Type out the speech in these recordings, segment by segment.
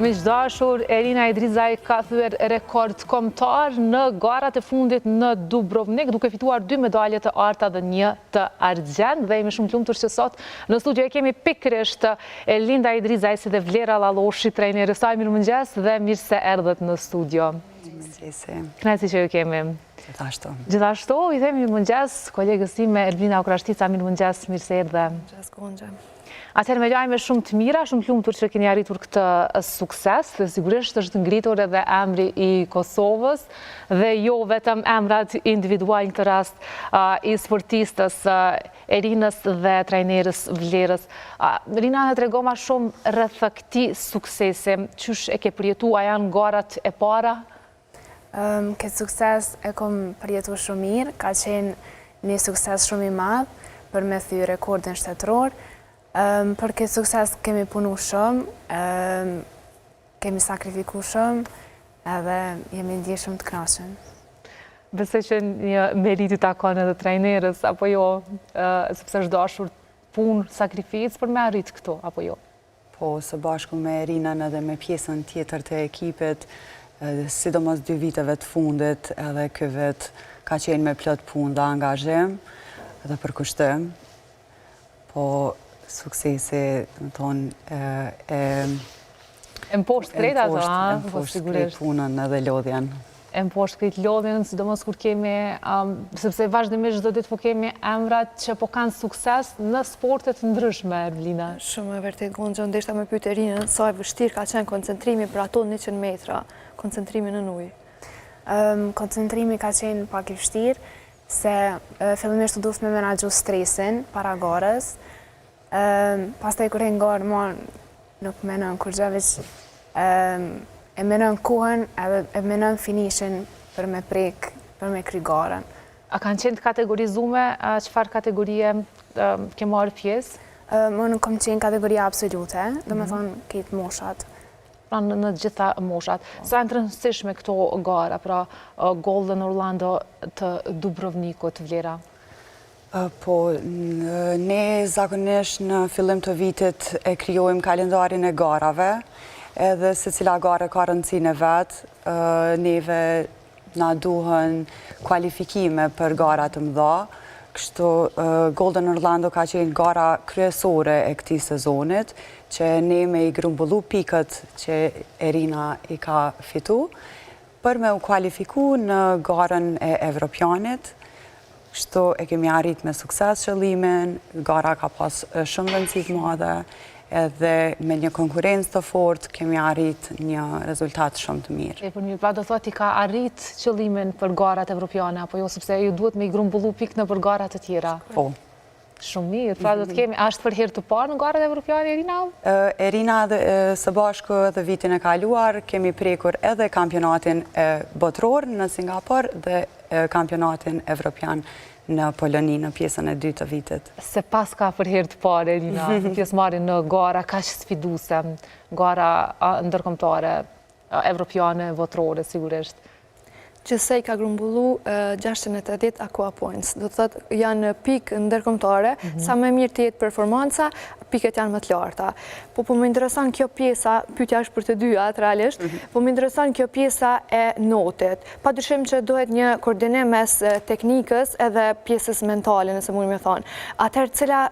Miqdashur, Erina Idrizaj ka thyer rekord kombëtar në garat e fundit në Dubrovnik, duke fituar 2 medalje të arta dhe 1 të argjend. Dhe jemi shumë të lumtur që sot në studio e kemi pikërisht Elinda Idrizaj si dhe Vlera Lalloshi, trajneri saj. Mirëmëngjes dhe mirë se erdhët në studio. Kënaqësi që ju kemi. Gjithashtu i themi mirëmëngjes kolegës time Elvina Okrashtica. Mirëmëngjes, mirë se erdhe. Mirëmëngjes Gonxha. Atëherë me lajme shumë të mira, shumë të lumtur që keni arritur këtë sukses, dhe sigurisht është ngritur edhe emri i Kosovës, dhe jo vetëm emrat individual në këtë rast i sportistës Erinës dhe trajnerës Vlerës. Erina, në trego ma shumë rreth këtij suksesi, qysh e ke përjetu, a janë garat e para? Këtë sukses e kom përjetu shumë mirë, ka qenë një sukses shumë i madh për me thyer rekordin shtetëror. Për këtë sukses kemi punu shumë, kemi sakrifiku shumë, edhe jemi ndje shumë të kënaqur. Besoj që një merit i takon edhe trajnerës, apo jo, sepse është dashur punë, sakrificë për me arrit këto, apo jo? Po, së bashku me Erinën edhe me pjesën tjetër të ekipit, sidomos 2 viteve të fundit, edhe ky vit ka qenë me plot punë dhe angazhim, edhe për kushtim. Po, suksesi, të më thonë, e mposhtë krejt ato, e mposhtë krejt punën edhe lodhjen. E mposhtë krejt lodhjen, sidomos kur kemi, sepse vazhdimisht çdo ditë po kemi emrat që po kanë sukses në sportet ndryshme, Erblina. Shumë e vërtet Gonxha, ndeshta me pyet Erinën, sa e vështirë ka qenë koncentrimi për ato 100 metra, koncentrimi në ujë. Koncentrimi ka qenë pak i vështirë, se fillimisht u duhet me menaxhu stresin para garës. Pastaj kur e ngarë ma nuk menon kur gjavich e menon kohën e menon finishin për me prek, për me kry garën. A kanë qenë të kategorizume, çfarë kategorie ke marrë pjesë? Më nuk kom qenë kategoria absolute, do me thonë këtë moshat. Pra në gjitha moshat. Sa janë të rëndësishme këto gara, pra Golden Orlando të Dubrovnikut, Vlera? Po, ne zakonisht në fillim të vitit e krijojmë kalendarin e garave, edhe se cila gare ka rëndësinë e vetë, neve na duhen kualifikime për gara të mëdha, kështu Golden Orlando ka qenë gara kryesore e këtij sezonit, që ne me i grumbullu pikët që Erina i ka fitu, për me u kualifiku në garën e Evropianit. Kështu e kemi arrit me sukses qëllimin, gara ka pas shumë rëndësi të madhe, edhe me një konkurrencë të fortë kemi arrit një rezultat shumë të mirë. E për mirë, pra do thotë i ka arrit qëllimin për garat evropiane, apo jo, sepse ju duhet me i grumbullu pikë në për garat të tjera? Po. Shumë mirë, pra do të kemi, ashtë për herë të parë në garat evropiane, Erina? Erina dhe së bashku dhe vitin e kaluar, kemi prekur edhe kampionatin botror në Singapur dhe kampionatin evropian në Poloni në pjesën e 2 të vitit. Se pas ka për herë të parë, Erina, pjesëmarrjen në gara kaq sfiduse, gara ndërkombëtare, evropiane, botrore, sigurisht. Gjithsej ka grumbullu 680 aqua points. Do të thotë janë pikë ndërkombëtare, sa më mirë të jetë performanca, piket janë më të larta. Po më intereson kjo pjesa, pyetja është për të dyat realisht, po më intereson kjo pjesa e notit. Padyshim që duhet një koordinim mes teknikës edhe pjesës mentale, nëse mund me thonë. Atëherë cila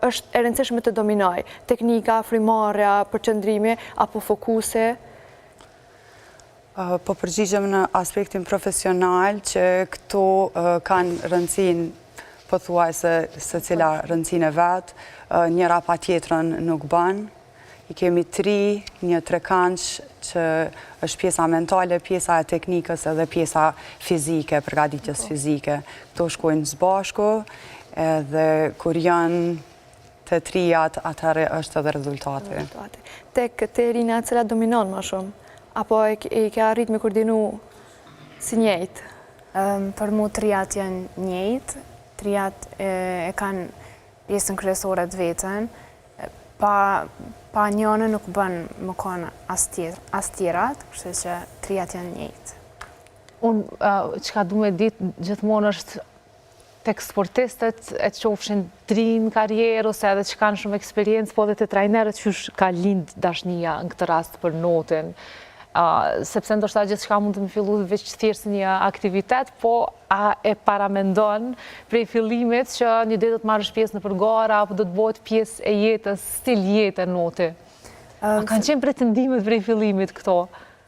është e rëndësishme të dominoj? Teknika, frymarrja, përqendrimi apo fokusi? Po përgjigjem në aspektin profesional që këto kanë rëndësin, po thuaj se cila rëndësin e vetë, njëra pa tjetrën nuk banë. I kemi 3, një trekanç që është pjesa mentale, pjesa e teknikës edhe pjesa fizike, përgatitjes fizike. Këto shkojnë së bashku edhe kur janë të 3-jat, atëherë është edhe rezultati. Tek te Erina, cila dominon më shumë? Apo e ke arrit me koordinu si njëjtë? Për mu 3-jat janë njëjtë, 3-jat e kanë pjesën kryesore të vetën, pa njënë nuk bën më konë as tjerat, kështu që 3-jat janë njëjtë. Unë që ka du me ditë gjithmonë është tek sportistët e qofshin drinë karrierë ose edhe që kanë shumë eksperiencë, po edhe të trajnerët që ka lind dashnia në këtë rast për notin. Sepse ndoshta gjithçka mund të më fillu veç thjesht një aktivitet, po a e paramendon prej fillimit që një ditë do të marrësh pjesë në përgara apo do të bëhet pjesë e jetës, stil jetë noti? A kanë qenë pretendimet prej fillimit këto?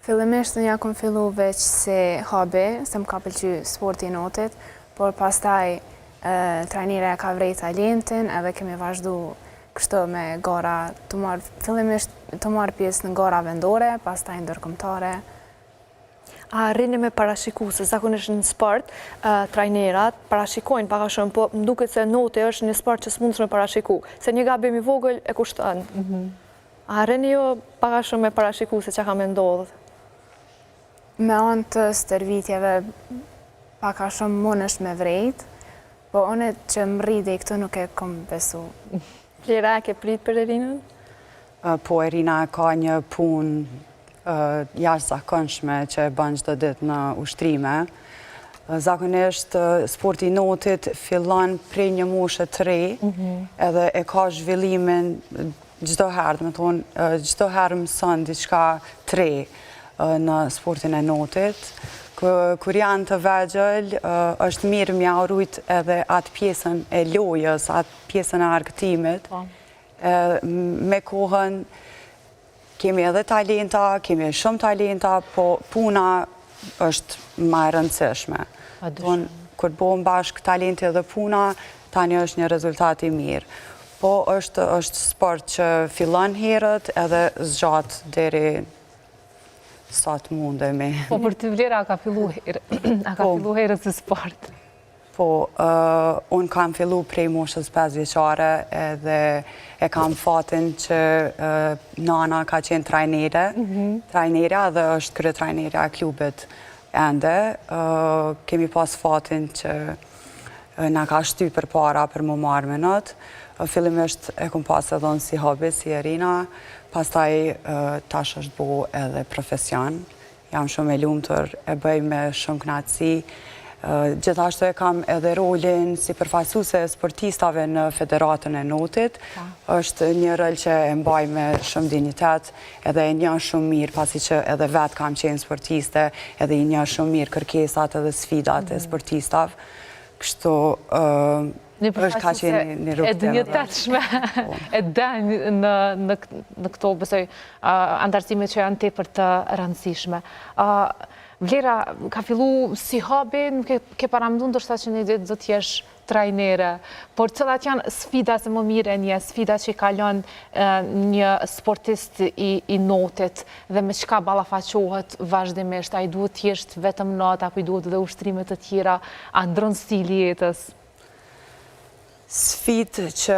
Fillimisht unë ja kom fillu veç si hobi, se më ka pëlqy sporti i notit, por pastaj trajnera ka vrejt talentin edhe kemi vazhdu kështu me gara fillimisht të marrë pjesë në gara vendore, pastaj ndërkombëtare. A rini me parashiku, se zakonisht në sport, trajnerat parashikojnë paka shumë, po më duket se noti është një sport që s'mund me parashiku, se një gabim i vogël e kushton. A rini jo paka shumë me parashiku se që ka me ndodhë? Me anë të stërvitjeve paka shumë mund është me vrejt, po unë që më rridi këtu nuk e kom besu. Vlera, ke prit për Erinën? Po, Erina ka një punë jashtëzakonshme që e bën çdo ditë në ushtrime. Zakonisht sporti i notit fillon prej një moshe të re, edhe e ka zhvillimin çdo herë, do të thonë çdo herë mëson diçka të re në sportin e notit. Kur janë të vegjël, është mirë mja urujt edhe atë pjesën e lojës, atë pjesën e argëtimit. Me kohën kemi edhe talenta, kemi shumë talenta, po puna është më e rëndësishme. Kur bëhen bashkë talenti dhe puna, tani është një rezultat i mirë. Po është sport që fillon herët edhe zgjat deri sa të mundemi. Po për ty Vlera a ka fillu herët si sport? Po, unë kam fillu prej moshës 5 vjeçare edhe e kam fatin që nana ka qenë trajnere dhe është krye trajnerja e klubit ende. Kemi pas fatin që na ka shty për para për më marrë me nëtë. Fillimisht e kom pas edhe në si hobi, si Erina, pastaj tash është bo edhe profesion. Jam shumë e lumtur, e bëj me shumë kënaqësi. Gjithashtu e kam edhe rolin si përfaqësuese e sportistave në Federatën e Notit. Është një rol që e mbaj me shumë dinjitet, edhe e njeh shumë mirë, pasi që edhe vetë kam qenë sportiste, edhe i njeh shumë mirë kërkesat edhe sfidat e sportistave. Kështu është ka qenë një rrugë e dinjitetshme, e denjë në këto, besoj, antarësime që janë tepër të rëndësishme. Vlera, ka fillu si hobi, nuk ke paramendun ndoshta që një ditë do t'jesh trajnere, por cilat janë sfida se më mire një sfida që i kalon një sportist i notit dhe me çka ballafaqohet vazhdimisht, a i duhet t'jesht vetëm not, apo i duhet dhe ushtrimet të tjera, a ndron stili jetës? Sfidë që